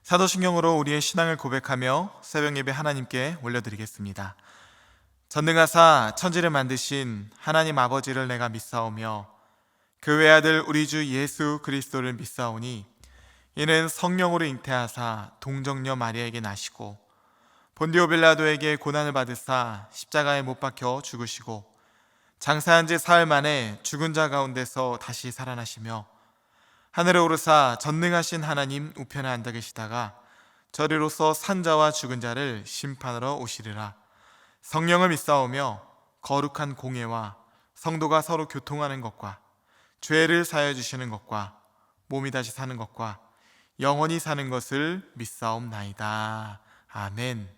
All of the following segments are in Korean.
사도신경으로 우리의 신앙을 고백하며 새벽 예배 하나님께 올려드리겠습니다. 전능하사 천지를 만드신 하나님 아버지를 내가 믿사오며 그 외아들 우리 주 예수 그리스도를 믿사오니 이는 성령으로 잉태하사 동정녀 마리아에게 나시고 본디오 빌라도에게 고난을 받으사 십자가에 못 박혀 죽으시고 장사한 지 사흘 만에 죽은 자 가운데서 다시 살아나시며 하늘에 오르사 전능하신 하나님 우편에 앉아 계시다가 저리로서 산 자와 죽은 자를 심판하러 오시리라. 성령을 믿사오며 거룩한 공예와 성도가 서로 교통하는 것과 죄를 사하여 주시는 것과 몸이 다시 사는 것과 영원히 사는 것을 믿사옵나이다. 아멘.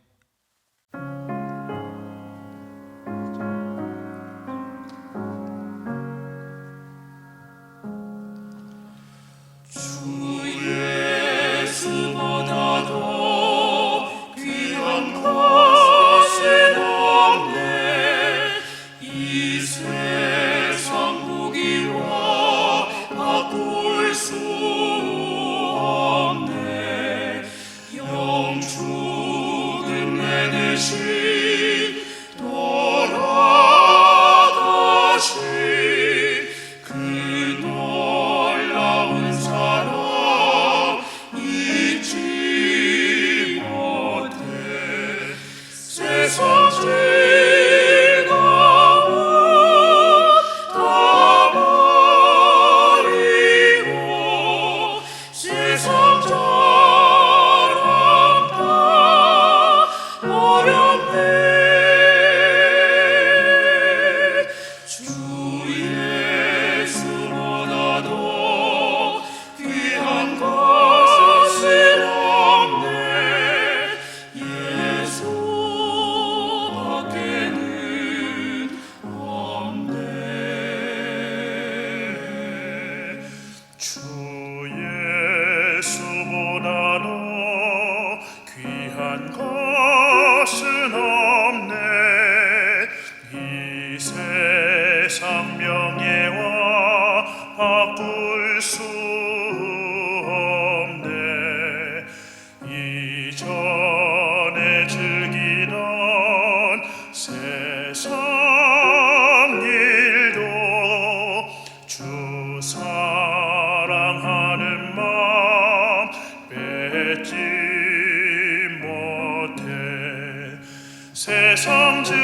세상 즐거움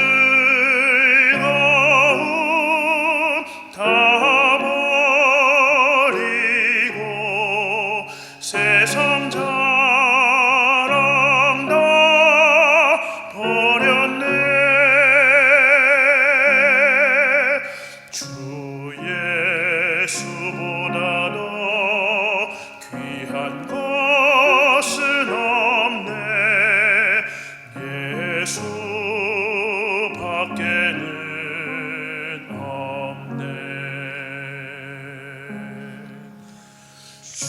다 버리고 세상 자랑 다 버렸네. 주 예수보다 더 귀한 것은 없네. 예수 밖에는 없네. 주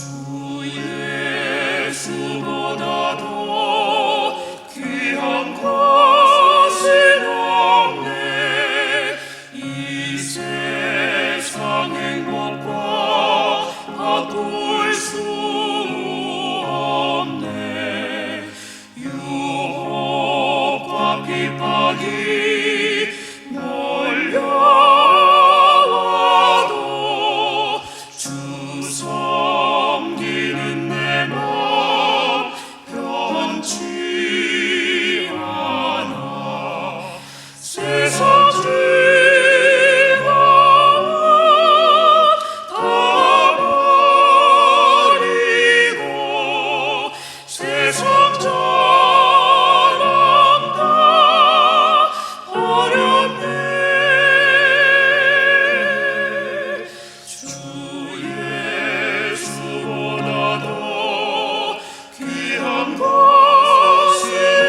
예수보다 더 귀한 것은 없네. 이 세상 행복과 바꿀 수 없네. 유혹과 핍박이 몰려와도 주 섬기는 내 맘 변치 않아. 세상 즐거움 다 버리고 세상 자랑 다 버렸네. 주 예수보다 더 귀한 것은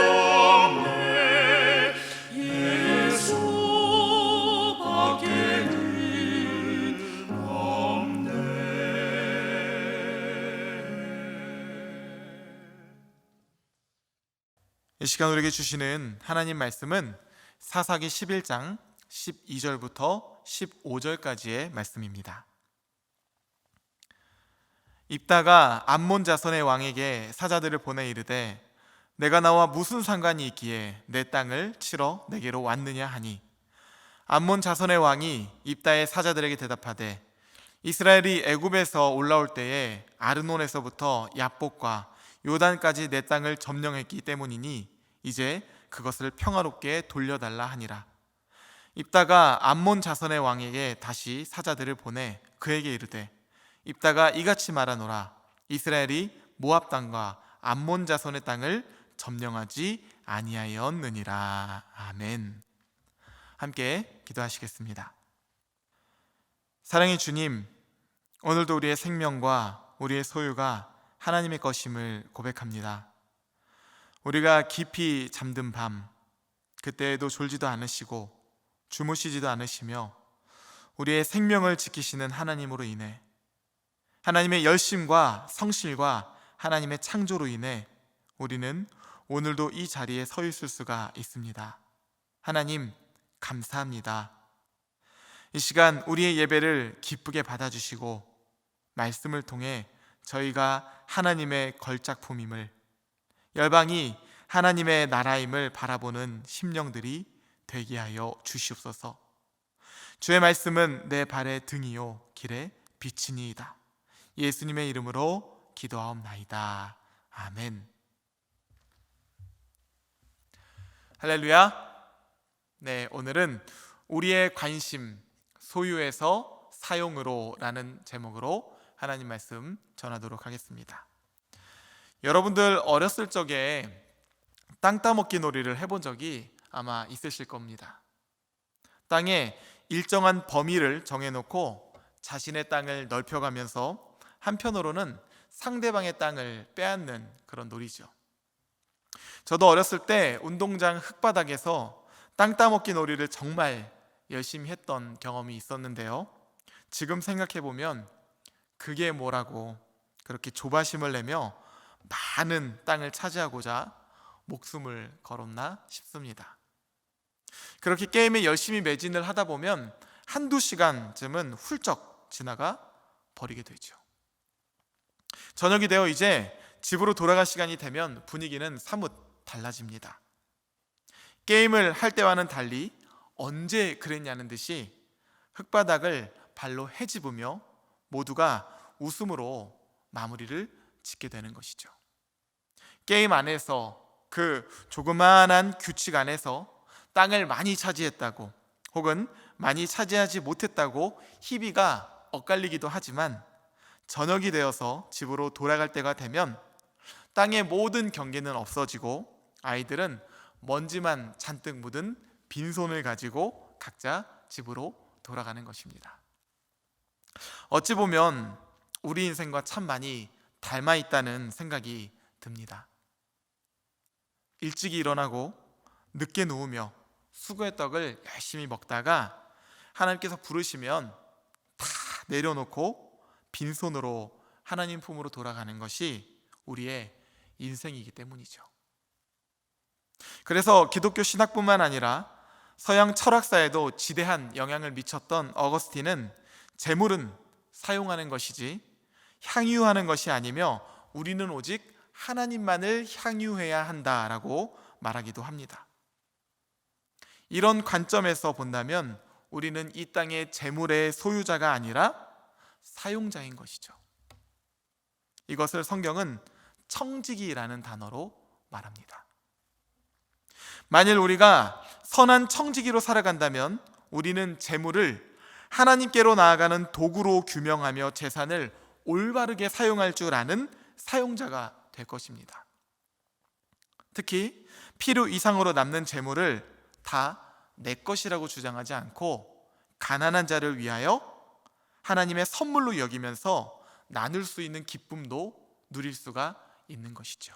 없네. 예수 밖에는 없네. 이 시간 우리에게 주시는 하나님 말씀은 사사기 11장 12절부터 15절까지의 말씀입니다. 입다가 암몬 자손의 왕에게 사자들을 보내 이르되 내가 나와 무슨 상관이 있기에 내 땅을 치러 내게로 왔느냐 하니, 암몬 자손의 왕이 입다의 사자들에게 대답하되 이스라엘이 애굽에서 올라올 때에 아르논에서부터 야복과 요단까지 내 땅을 점령했기 때문이니 이제 그것을 평화롭게 돌려달라 하니라. 입다가 암몬 자손의 왕에게 다시 사자들을 보내 그에게 이르되 입다가 이같이 말하노라. 이스라엘이 모압 땅과 암몬 자손의 땅을 점령하지 아니하였느니라. 아멘. 함께 기도하시겠습니다. 사랑의 주님, 오늘도 우리의 생명과 우리의 소유가 하나님의 것임을 고백합니다. 우리가 깊이 잠든 밤, 그때에도 졸지도 않으시고 주무시지도 않으시며 우리의 생명을 지키시는 하나님으로 인해, 하나님의 열심과 성실과 하나님의 창조로 인해 우리는 오늘도 이 자리에 서 있을 수가 있습니다. 하나님, 감사합니다. 이 시간 우리의 예배를 기쁘게 받아주시고 말씀을 통해 저희가 하나님의 걸작품임을, 열방이 하나님의 나라임을 바라보는 심령들이 되게 하여 주시옵소서. 주의 말씀은 내 발의 등이요 길의 빛이니이다. 예수님의 이름으로 기도하옵나이다. 아멘. 할렐루야. 네, 오늘은 우리의 관심, 소유에서 사용으로 라는 제목으로 하나님 말씀 전하도록 하겠습니다. 여러분들 어렸을 적에 땅 따먹기 놀이를 해본 적이 아마 있으실 겁니다. 땅에 일정한 범위를 정해놓고 자신의 땅을 넓혀가면서 한편으로는 상대방의 땅을 빼앗는 그런 놀이죠. 저도 어렸을 때 운동장 흙바닥에서 땅 따먹기 놀이를 정말 열심히 했던 경험이 있었는데요, 지금 생각해보면 그게 뭐라고 그렇게 조바심을 내며 많은 땅을 차지하고자 목숨을 걸었나 싶습니다. 그렇게 게임에 열심히 매진을 하다 보면 한두 시간쯤은 훌쩍 지나가 버리게 되죠. 저녁이 되어 이제 집으로 돌아갈 시간이 되면 분위기는 사뭇 달라집니다. 게임을 할 때와는 달리 언제 그랬냐는 듯이 흙바닥을 발로 헤집으며 모두가 웃음으로 마무리를 짓게 되는 것이죠. 게임 안에서, 그 조그마한 규칙 안에서 땅을 많이 차지했다고 혹은 많이 차지하지 못했다고 희비가 엇갈리기도 하지만, 저녁이 되어서 집으로 돌아갈 때가 되면 땅의 모든 경계는 없어지고 아이들은 먼지만 잔뜩 묻은 빈손을 가지고 각자 집으로 돌아가는 것입니다. 어찌 보면 우리 인생과 참 많이 닮아 있다는 생각이 듭니다. 일찍이 일어나고 늦게 누우며 수고의 떡을 열심히 먹다가 하나님께서 부르시면 다 내려놓고 빈손으로 하나님 품으로 돌아가는 것이 우리의 인생이기 때문이죠. 그래서 기독교 신학뿐만 아니라 서양 철학사에도 지대한 영향을 미쳤던 어거스틴은 재물은 사용하는 것이지 향유하는 것이 아니며 우리는 오직 하나님만을 향유해야 한다라고 말하기도 합니다. 이런 관점에서 본다면 우리는 이 땅의 재물의 소유자가 아니라 사용자인 것이죠. 이것을 성경은 청지기라는 단어로 말합니다. 만일 우리가 선한 청지기로 살아간다면 우리는 재물을 하나님께로 나아가는 도구로 규명하며 재산을 올바르게 사용할 줄 아는 사용자가 될 것입니다. 특히 필요 이상으로 남는 재물을 다 내 것이라고 주장하지 않고 가난한 자를 위하여 하나님의 선물로 여기면서 나눌 수 있는 기쁨도 누릴 수가 있는 것이죠.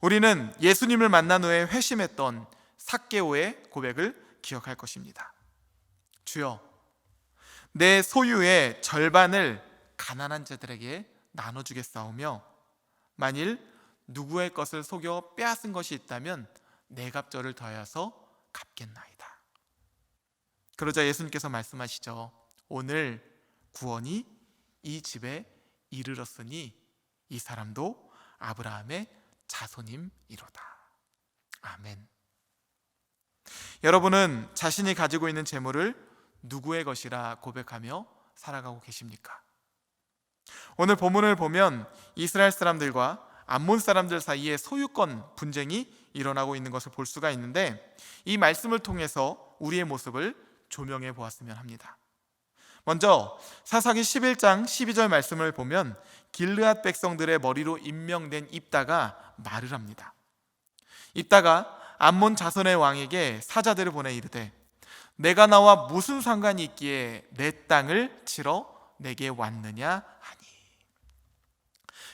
우리는 예수님을 만난 후에 회심했던 삭개오의 고백을 기억할 것입니다. 주여, 내 소유의 절반을 가난한 자들에게 나눠주겠사오며 만일 누구의 것을 속여 빼앗은 것이 있다면 내 갑절을 더하여서 갚겠나이다. 그러자 예수님께서 말씀하시죠. 오늘 구원이 이 집에 이르렀으니 이 사람도 아브라함의 자손임이로다. 아멘. 여러분은 자신이 가지고 있는 재물을 누구의 것이라 고백하며 살아가고 계십니까? 오늘 본문을 보면 이스라엘 사람들과 암몬 사람들 사이에 소유권 분쟁이 일어나고 있는 것을 볼 수가 있는데, 이 말씀을 통해서 우리의 모습을 조명해 보았으면 합니다. 먼저 사사기 11장 12절 말씀을 보면 길르앗 백성들의 머리로 임명된 입다가 말을 합니다. 입다가 암몬 자손의 왕에게 사자들을 보내 이르되 내가 나와 무슨 상관이 있기에 내 땅을 치러 내게 왔느냐 하니.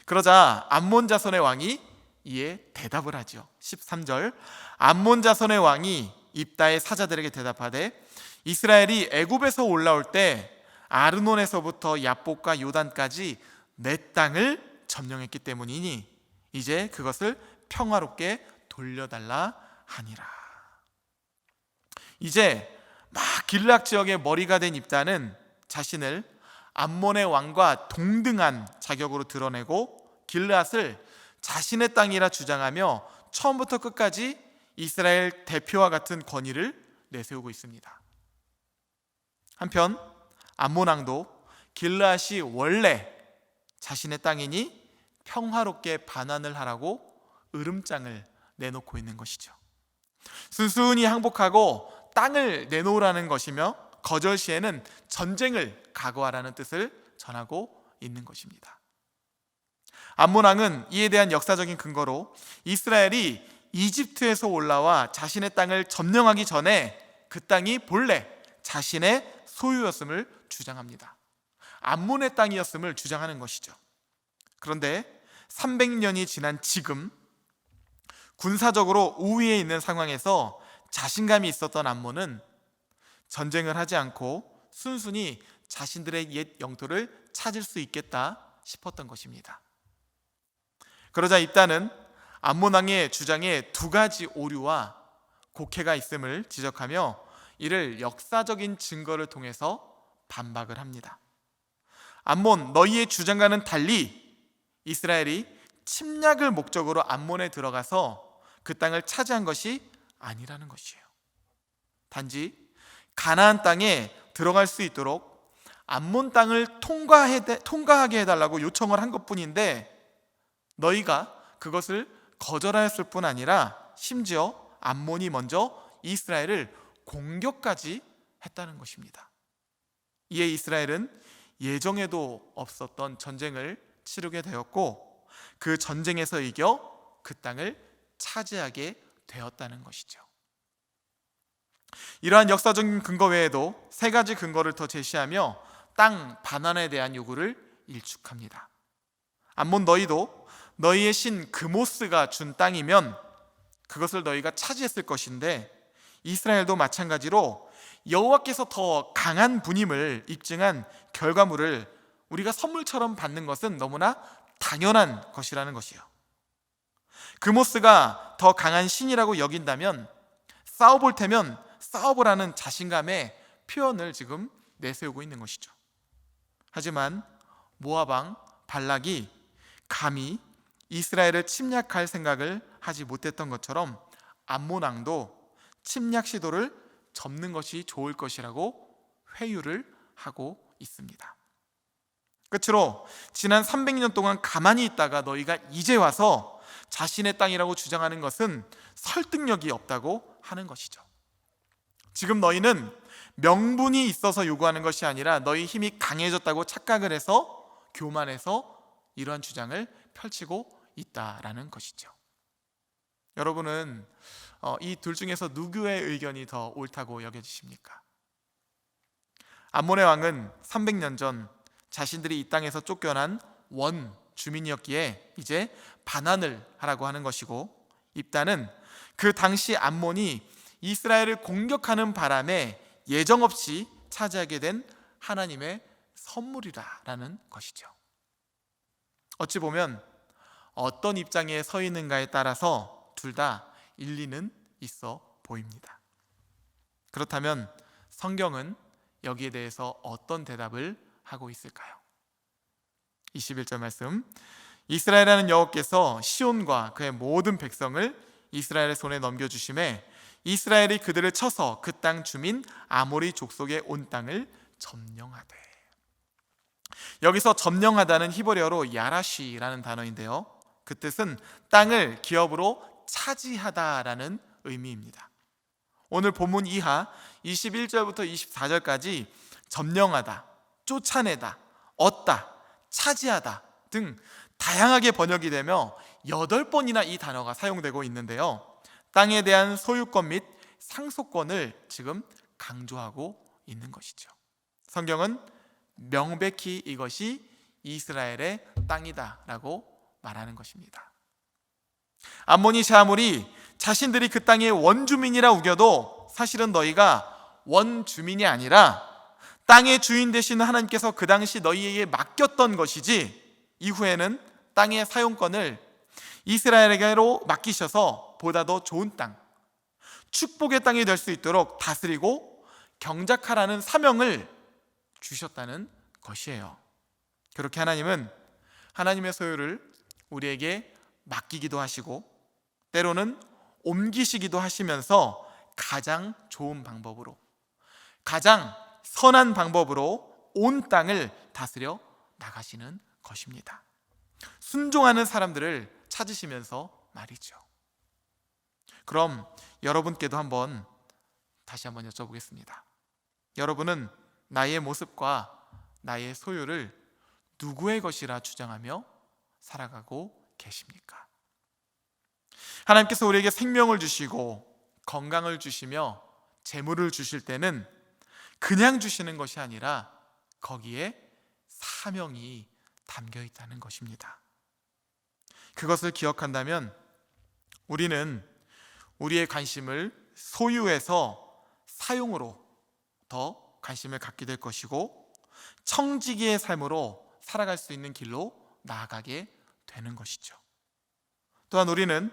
그러자 암몬 자손의 왕이 이에 대답을 하죠. 13절 암몬 자손의 왕이 입다의 사자들에게 대답하되 이스라엘이 애굽에서 올라올 때 아르논에서부터 야복과 요단까지 내 땅을 점령했기 때문이니 이제 그것을 평화롭게 돌려달라 하니라. 이제 막 길르앗 지역의 머리가 된 입다는 자신을 암몬의 왕과 동등한 자격으로 드러내고 길르앗을 자신의 땅이라 주장하며 처음부터 끝까지 이스라엘 대표와 같은 권위를 내세우고 있습니다. 한편 암몬 왕도 길르앗이 원래 자신의 땅이니 평화롭게 반환을 하라고 으름장을 내놓고 있는 것이죠. 순순히 항복하고 땅을 내놓으라는 것이며 거절 시에는 전쟁을 각오하라는 뜻을 전하고 있는 것입니다. 암몬 왕은 이에 대한 역사적인 근거로 이스라엘이 이집트에서 올라와 자신의 땅을 점령하기 전에 그 땅이 본래 자신의 소유였음을 주장합니다. 암몬의 땅이었음을 주장하는 것이죠. 그런데 300년이 지난 지금 군사적으로 우위에 있는 상황에서 자신감이 있었던 암몬은 전쟁을 하지 않고 순순히 자신들의 옛 영토를 찾을 수 있겠다 싶었던 것입니다. 그러자 입다는 암몬 왕의 주장에 두 가지 오류와 곡해가 있음을 지적하며 이를 역사적인 증거를 통해서 반박을 합니다. 암몬, 너희의 주장과는 달리 이스라엘이 침략을 목적으로 암몬에 들어가서 그 땅을 차지한 것이 아니라는 것이에요. 단지 가나안 땅에 들어갈 수 있도록 암몬 땅을 통과하게 해달라고 요청을 한 것뿐인데 너희가 그것을 거절하였을 뿐 아니라 심지어 암몬이 먼저 이스라엘을 공격까지 했다는 것입니다. 이에 이스라엘은 예정에도 없었던 전쟁을 치르게 되었고 그 전쟁에서 이겨 그 땅을 차지하게 되었다는 것이죠. 이러한 역사적인 근거 외에도 세 가지 근거를 더 제시하며 땅 반환에 대한 요구를 일축합니다. 암몬 너희도 너희의 신 그모스가 준 땅이면 그것을 너희가 차지했을 것인데 이스라엘도 마찬가지로 여호와께서 더 강한 분임을 입증한 결과물을 우리가 선물처럼 받는 것은 너무나 당연한 것이라는 것이요. 그모스가 더 강한 신이라고 여긴다면 싸워볼 테면 싸워보라는 자신감의 표현을 지금 내세우고 있는 것이죠. 하지만 모압 왕 발락이 감히 이스라엘을 침략할 생각을 하지 못했던 것처럼 암몬 왕도 침략 시도를 접는 것이 좋을 것이라고 회유를 하고 있습니다. 끝으로 지난 300년 동안 가만히 있다가 너희가 이제 와서 자신의 땅이라고 주장하는 것은 설득력이 없다고 하는 것이죠. 지금 너희는 명분이 있어서 요구하는 것이 아니라 너희 힘이 강해졌다고 착각을 해서 교만해서 이러한 주장을 펼치고 있다라는 것이죠. 여러분은 이 둘 중에서 누구의 의견이 더 옳다고 여겨지십니까? 암몬의 왕은 300년 전 자신들이 이 땅에서 쫓겨난 원 주민이었기에 이제 반환을 하라고 하는 것이고, 입다는 그 당시 암몬이 이스라엘을 공격하는 바람에 예정없이 차지하게 된 하나님의 선물이라는 것이죠. 어찌 보면 어떤 입장에 서 있는가에 따라서 둘 다 일리는 있어 보입니다. 그렇다면 성경은 여기에 대해서 어떤 대답을 하고 있을까요? 21절 말씀. 이스라엘이라는 여호와께서 시온과 그의 모든 백성을 이스라엘의 손에 넘겨주심에 이스라엘이 그들을 쳐서 그 땅 주민 아모리 족속의 온 땅을 점령하되. 여기서 점령하다는 히브리어로 야라시라는 단어인데요, 그 뜻은 땅을 기업으로 차지하다라는 의미입니다. 오늘 본문 이하 21절부터 24절까지 점령하다, 쫓아내다, 얻다, 차지하다 등 다양하게 번역이 되며 8번이나 이 단어가 사용되고 있는데요, 땅에 대한 소유권 및 상속권을 지금 강조하고 있는 것이죠. 성경은 명백히 이것이 이스라엘의 땅이다 라고 말하는 것입니다. 암몬이 샤물이 자신들이 그 땅의 원주민이라 우겨도 사실은 너희가 원주민이 아니라 땅의 주인 되시는 하나님께서 그 당시 너희에게 맡겼던 것이지, 이후에는 땅의 사용권을 이스라엘에게로 맡기셔서 보다 더 좋은 땅, 축복의 땅이 될 수 있도록 다스리고 경작하라는 사명을 주셨다는 것이에요. 그렇게 하나님은 하나님의 소유를 우리에게 맡기기도 하시고 때로는 옮기시기도 하시면서 가장 좋은 방법으로, 가장 선한 방법으로 온 땅을 다스려 나가시는 것입니다. 순종하는 사람들을 찾으시면서 말이죠. 그럼 여러분께도 다시 한번 여쭤보겠습니다. 여러분은 나의 모습과 나의 소유를 누구의 것이라 주장하며 살아가고 계십니까? 하나님께서 우리에게 생명을 주시고 건강을 주시며 재물을 주실 때는 그냥 주시는 것이 아니라 거기에 사명이 담겨 있다는 것입니다. 그것을 기억한다면 우리는 우리의 관심을 소유에서 사용으로 더 관심을 갖게 될 것이고 청지기의 삶으로 살아갈 수 있는 길로 나아가게 되는 것이죠. 또한 우리는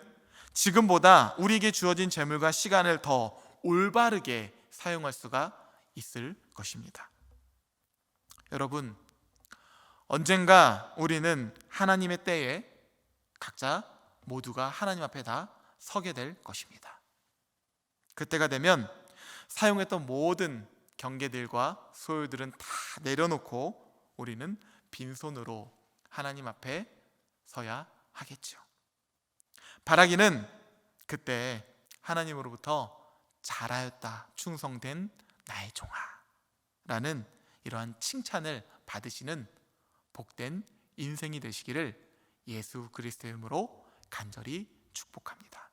지금보다 우리에게 주어진 재물과 시간을 더 올바르게 사용할 수가 있을 것입니다. 여러분, 언젠가 우리는 하나님의 때에 각자 모두가 하나님 앞에 다 서게 될 것입니다. 그때가 되면 사용했던 모든 경계들과 소유들은 다 내려놓고 우리는 빈손으로 하나님 앞에 서야 하겠죠. 바라기는 그때 하나님으로부터 잘하였다, 충성된 나의 종아 라는 이러한 칭찬을 받으시는 복된 인생이 되시기를 예수 그리스도의 이름으로 간절히 축복합니다.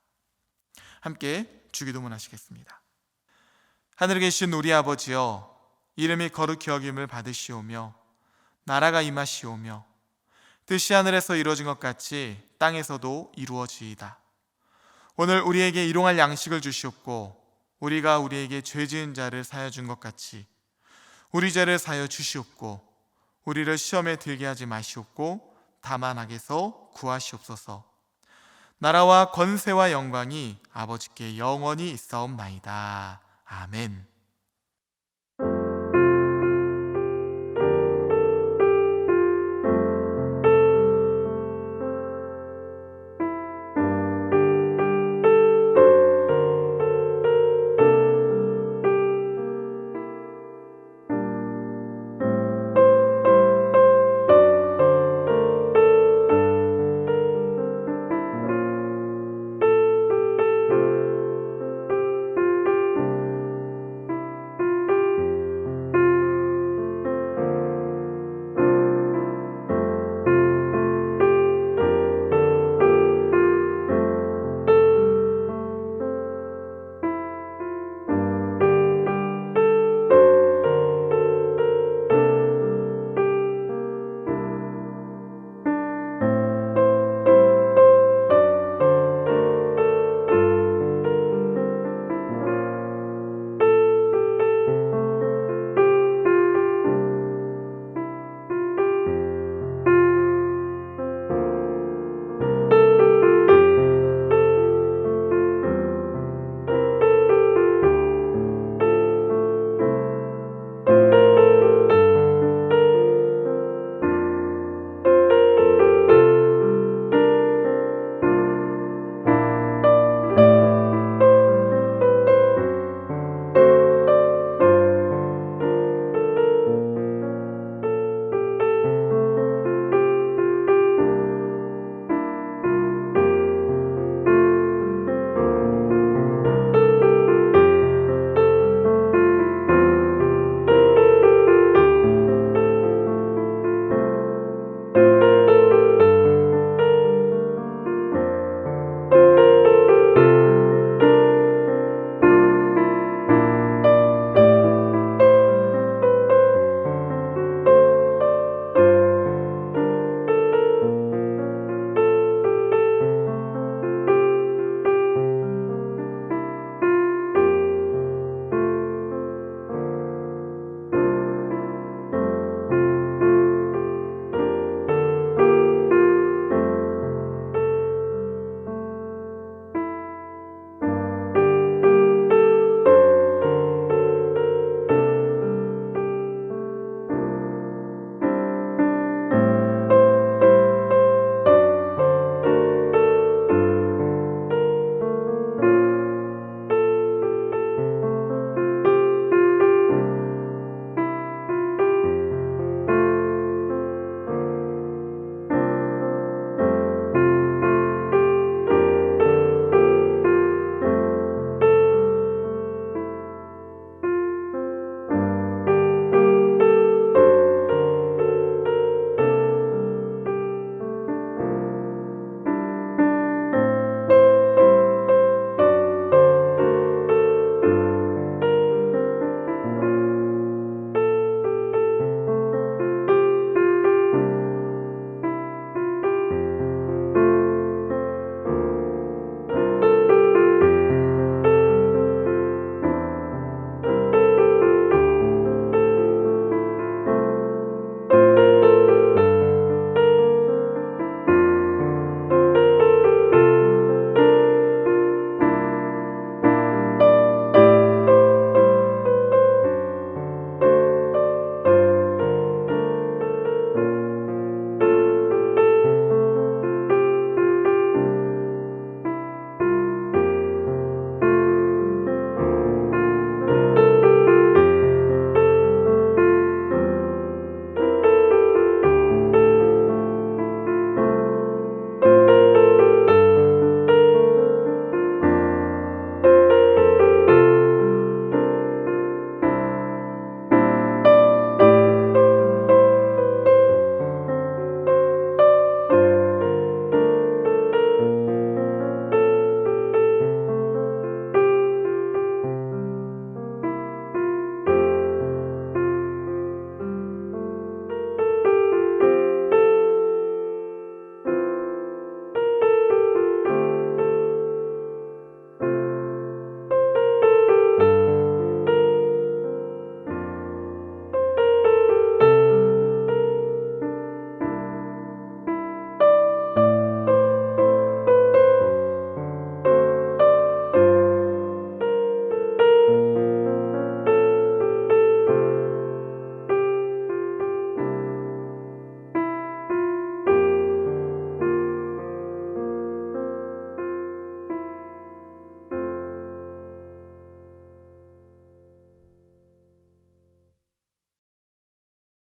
함께 주기도문 하시겠습니다. 하늘에 계신 우리 아버지여, 이름이 거룩히 여김을 받으시오며 나라가 임하시오며 뜻이 하늘에서 이루어진 것 같이 땅에서도 이루어지이다. 오늘 우리에게 일용할 양식을 주시옵고 우리가 우리에게 죄 지은 자를 사하여 준 것 같이 우리 죄를 사하여 주시옵고 우리를 시험에 들게 하지 마시옵고 다만 악에서 구하시옵소서. 나라와 권세와 영광이 아버지께 영원히 있사옵나이다. 아멘.